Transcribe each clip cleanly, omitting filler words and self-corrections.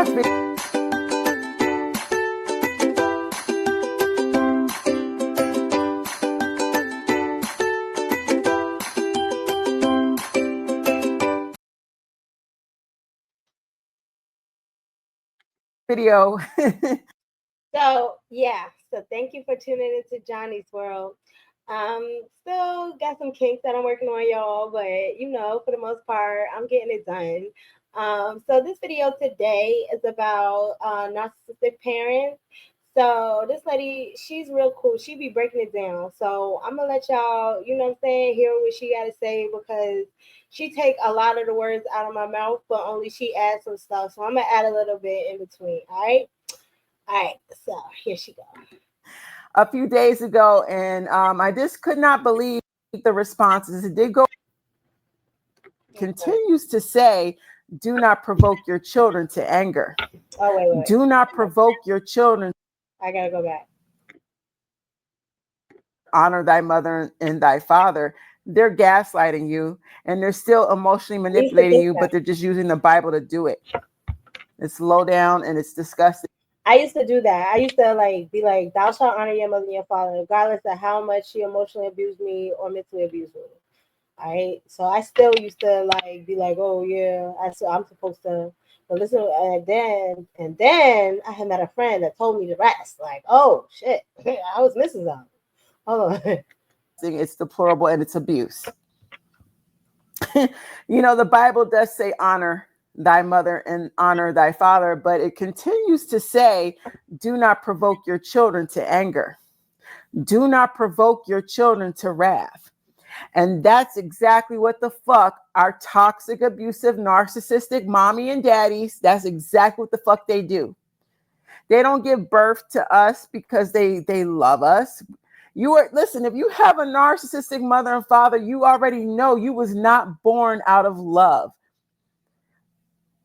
watch video. So thank you for tuning into Johnny's World. Still got some kinks that I'm working on, y'all, but for the most part, I'm getting it done. So this video today is about narcissistic parents. So this lady, she's real cool. She be breaking it down. So I'm gonna let y'all, hear what she got to say because she take a lot of the words out of my mouth, but only she adds some stuff. So I'm gonna add a little bit in between. All right. All right, so here she goes. A few days ago, and I just could not believe the responses. It did go. Continues to say, "Do not provoke your children to anger." Oh wait. Do not provoke your children. I gotta go back. Honor thy mother and thy father. They're gaslighting you, and they're still emotionally manipulating you, but they're just using the Bible to do it. It's low down and it's disgusting. I used to do that. I used to be like, "Thou shalt honor your mother and your father, regardless of how much she emotionally abused me or mentally abused me." All right. So I still used to be like, "Oh yeah, I'm supposed to." But listen, and then I had met a friend that told me the rest. Like, oh shit, I was missing something. Hold on. It's deplorable and it's abuse. The Bible does say honor thy mother and honor thy father, but it continues to say, do not provoke your children to anger. Do not provoke your children to wrath. And that's exactly what the fuck our toxic, abusive, narcissistic mommy and daddies, that's exactly what the fuck they do. They don't give birth to us because they love us. Listen, if you have a narcissistic mother and father, you already know you was not born out of love.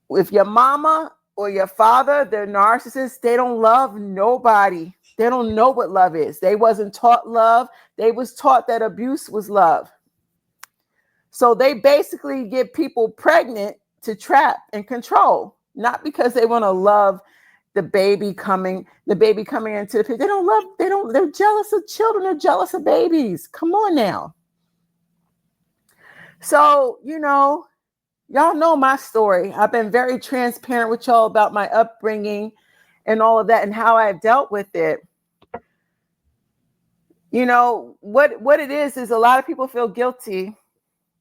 If your mama or your father, they're narcissists, they don't love nobody. They don't know what love is. They wasn't taught love. They was taught that abuse was love. So they basically get people pregnant to trap and control, not because they want to love the baby coming into the picture. They're jealous of children. They're jealous of babies. Come on now. So, y'all know my story. I've been very transparent with y'all about my upbringing and all of that and how I've dealt with it. What it is a lot of people feel guilty.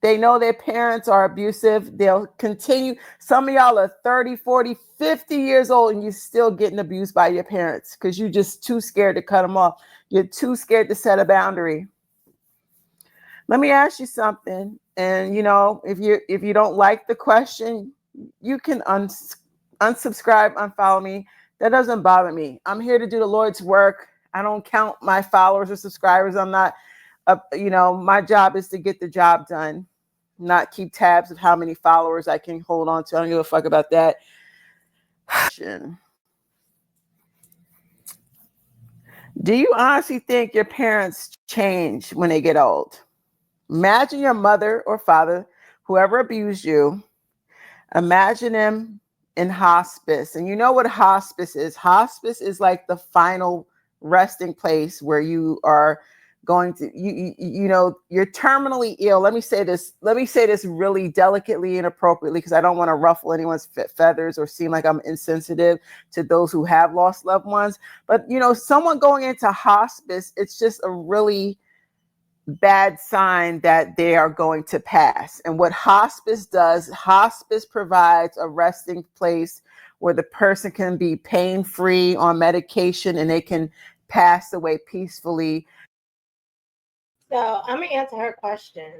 They know their parents are abusive. They'll continue. Some of y'all are 30, 40, 50 years old and you're still getting abused by your parents because you're just too scared to cut them off. You're too scared to set a boundary. Let me ask you something. And, if you don't like the question, you can unsubscribe, unfollow me. That doesn't bother me. I'm here to do the Lord's work. I don't count my followers or subscribers. I'm not, my job is to get the job done, not keep tabs of how many followers I can hold on to. I don't give a fuck about that. Do you honestly think your parents change when they get old? Imagine your mother or father, whoever abused you, imagine them in hospice. And you know what hospice is? Hospice is like the final resting place where you are going to, you're terminally ill. Let me say this really delicately and appropriately because I don't want to ruffle anyone's feathers or seem like I'm insensitive to those who have lost loved ones. But, someone going into hospice, it's just a really bad sign that they are going to pass. And what hospice does, hospice provides a resting place where the person can be pain-free on medication and they can pass away peacefully. So I'm gonna answer her question.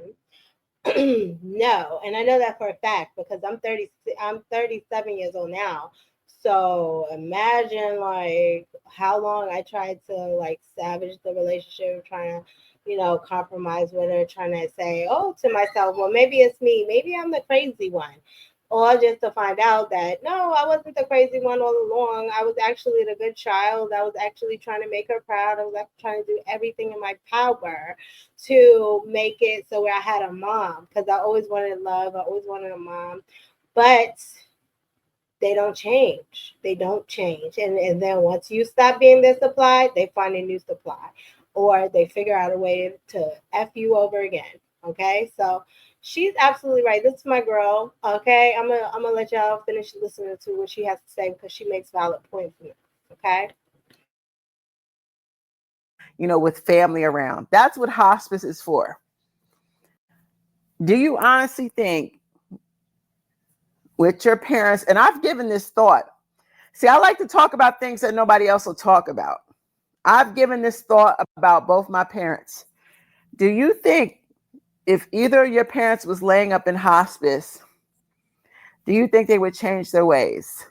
No, and I know that for a fact because I'm 37 years old now. So imagine how long I tried to savage the relationship, trying to, compromise with her, trying to say, oh, to myself, well, maybe it's me, maybe I'm the crazy one. Or just to find out that no, I wasn't the crazy one all along. I was actually the good child. I was actually trying to make her proud. I was actually trying to do everything in my power to make it so where I had a mom because I always wanted love. I always wanted a mom. But they don't change. They don't change. And then once you stop being their supply, they find a new supply. Or they figure out a way to F you over again. Okay? So she's absolutely right. This is my girl. Okay. I'm gonna let y'all finish listening to what she has to say because she makes valid points in this. Okay. With family around. That's what hospice is for. Do you honestly think with your parents, and I've given this thought. See, I like to talk about things that nobody else will talk about. I've given this thought about both my parents. Do you think if either of your parents was laying up in hospice, do you think they would change their ways?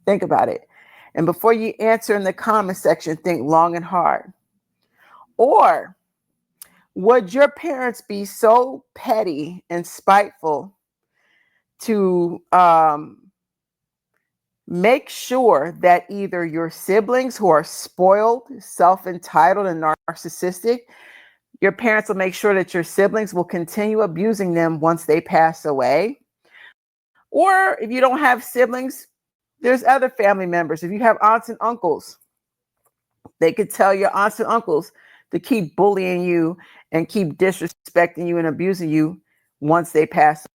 Think about it. And before you answer in the comment section, think long and hard. Or would your parents be so petty and spiteful to make sure that either your siblings who are spoiled, self-entitled, and narcissistic, your parents will make sure that your siblings will continue abusing them once they pass away? Or if you don't have siblings, there's other family members. If you have aunts and uncles, they could tell your aunts and uncles to keep bullying you and keep disrespecting you and abusing you once they pass.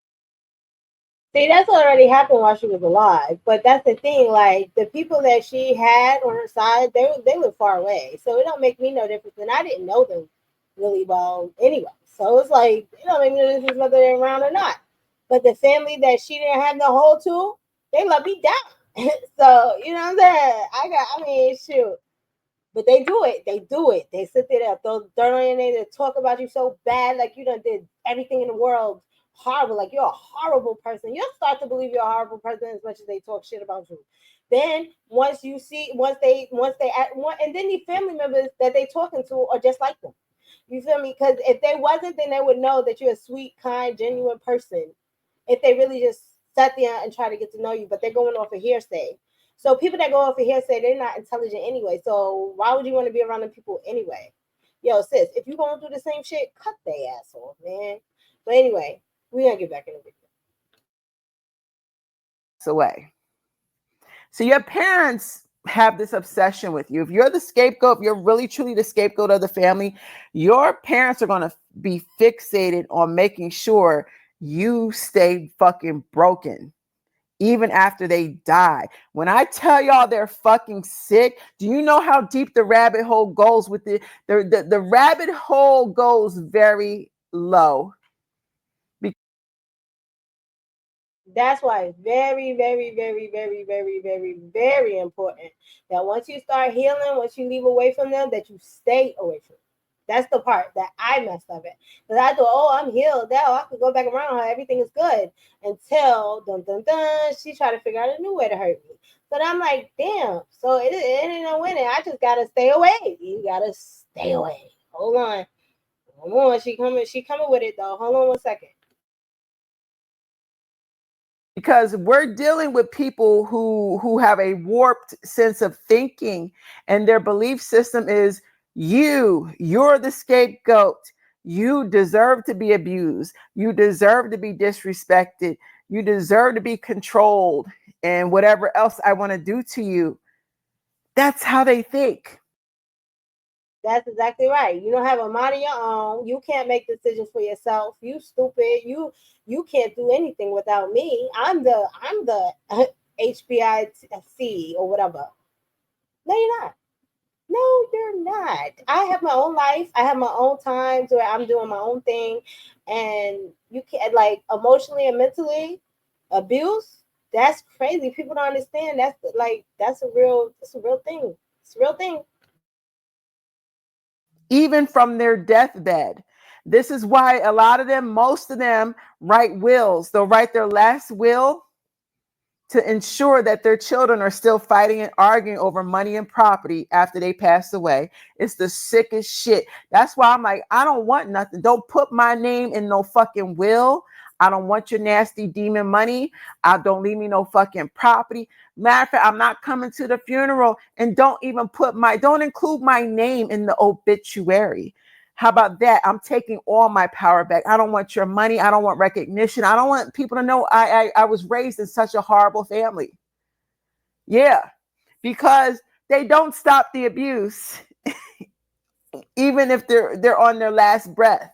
See, that's already happened while she was alive. But that's the thing, like the people that she had on her side, they live far away. So it don't make me no difference. And I didn't know them really well anyway. So it's like it don't make no difference whether they're around or not. But the family that she didn't have no hold to, they let me down. So, you know what I'm saying? I mean, shoot. But they do it. They do it. They sit there, throw dirt on your name, they talk about you so bad, like you done did everything in the world horrible, like you're a horrible person. You'll start to believe you're a horrible person as much as they talk shit about you. Then once you see, and then the family members that they talking to are just like them. You feel me? Because if they wasn't, then they would know that you're a sweet, kind, genuine person. If they really just sat there and try to get to know you, but they're going off of hearsay. So people that go off of hearsay, they're not intelligent anyway. So why would you want to be around them people anyway? Yo, sis, if you going through the same shit, cut their ass off, man. But anyway, we gotta get back in the video. Away. So your parents have this obsession with you. If you're the scapegoat, if you're really truly the scapegoat of the family, your parents are going to be fixated on making sure you stay fucking broken even after they die. When I tell y'all they're fucking sick, do you know how deep the rabbit hole goes with the rabbit hole goes very low. That's why it's very, very, very, very, very, very, very important that once you start healing, once you leave away from them, that you stay away from them. That's the part that I messed up at. Because I thought, oh, I'm healed now. I could go back around her. Everything is good. Until, dun, dun, dun, she tried to figure out a new way to hurt me. But I'm like, damn. So it ain't no winning. I just got to stay away. You got to stay away. Hold on. Hold on. She coming with it, though. Hold on 1 second. Because we're dealing with people who have a warped sense of thinking, and their belief system is you're the scapegoat. You deserve to be abused. You deserve to be disrespected. You deserve to be controlled, and whatever else I want to do to you. That's how they think. That's exactly right. You don't have a mind of your own. You can't make decisions for yourself. You stupid. You can't do anything without me. I'm the HBIC or whatever. No, you're not. No, you're not. I have my own life. I have my own times where I'm doing my own thing, and you can't like emotionally and mentally abuse. That's crazy. People don't understand. That's a real thing. It's a real thing. Even from their deathbed. This is why a lot of them, most of them, write wills. They'll write their last will to ensure that their children are still fighting and arguing over money and property after they pass away. It's the sickest shit. That's why I'm like, I don't want nothing. Don't put my name in no fucking will. I don't want your nasty demon money. Don't leave me no fucking property. Matter of fact, I'm not coming to the funeral, and don't include my name in the obituary. How about that? I'm taking all my power back. I don't want your money. I don't want recognition. I don't want people to know I was raised in such a horrible family. Yeah, because they don't stop the abuse, even if they're on their last breath.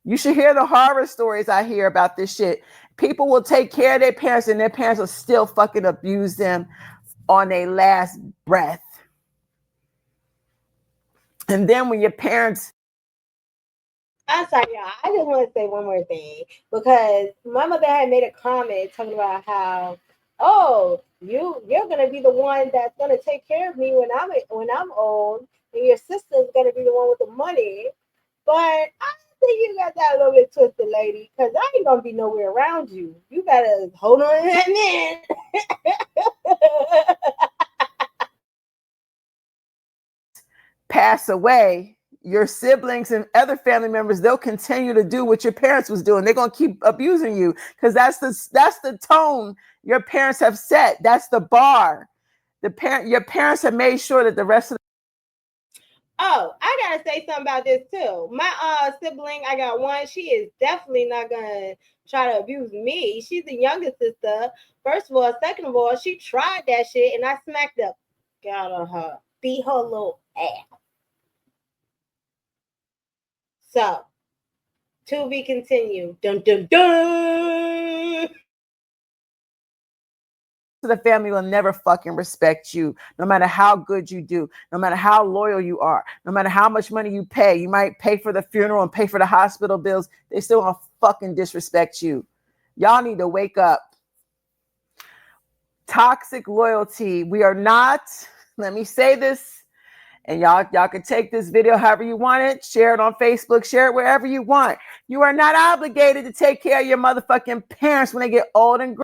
You should hear the horror stories I hear about this shit. People will take care of their parents and their parents will still fucking abuse them on their last breath. And then when your parents... I'm sorry, y'all. I just want to say one more thing because my mother had made a comment talking about how, oh, you're gonna be the one that's gonna take care of me when I'm old, and your sister's gonna be the one with the money. But I think you got that a little bit twisted, lady, because I ain't gonna be nowhere around you. You better hold on to that man. pass away, your siblings and other family members, they'll continue to do what your parents was doing. They're going to keep abusing you because that's the tone your parents have set. That's the bar. Your parents have made sure that the rest of... Oh, I gotta say something about this too. My sibling, I got one. She is definitely not gonna try to abuse me. She's the youngest sister. First of all, second of all, she tried that shit, and I smacked the out of her, beat her little ass. So, to be continued. Dun dun dun. the family will never fucking respect you, no matter how good you do, no matter how loyal you are, no matter how much money you pay. You might pay for the funeral and pay for the hospital bills. They still gonna fucking disrespect you. Y'all need to wake up. Toxic loyalty. We are not, let me say this, and y'all can take this video however you want it, share it on Facebook, share it wherever you want. You are not obligated to take care of your motherfucking parents when they get old and gray.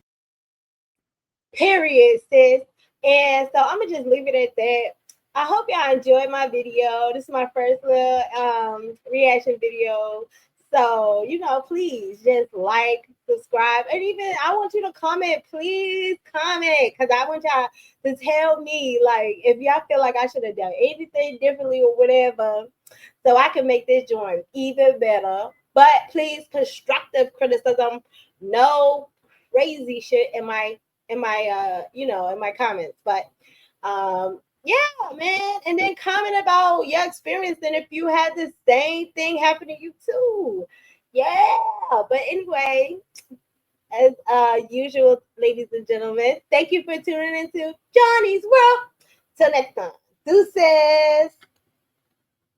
Period, sis. And so I'm gonna just leave it at that. I hope y'all enjoyed my video. This is my first little reaction video. So, please just like, subscribe, and even I want you to comment. Please comment because I want y'all to tell me, like, if y'all feel like I should have done anything differently or whatever, so I can make this joint even better. But please, constructive criticism, no crazy shit in my in my comments. But yeah, man. And then comment about your experience and if you had the same thing happen to you too. Yeah. But anyway, as usual, ladies and gentlemen, thank you for tuning into Johnny's World. Till next time. Deuces.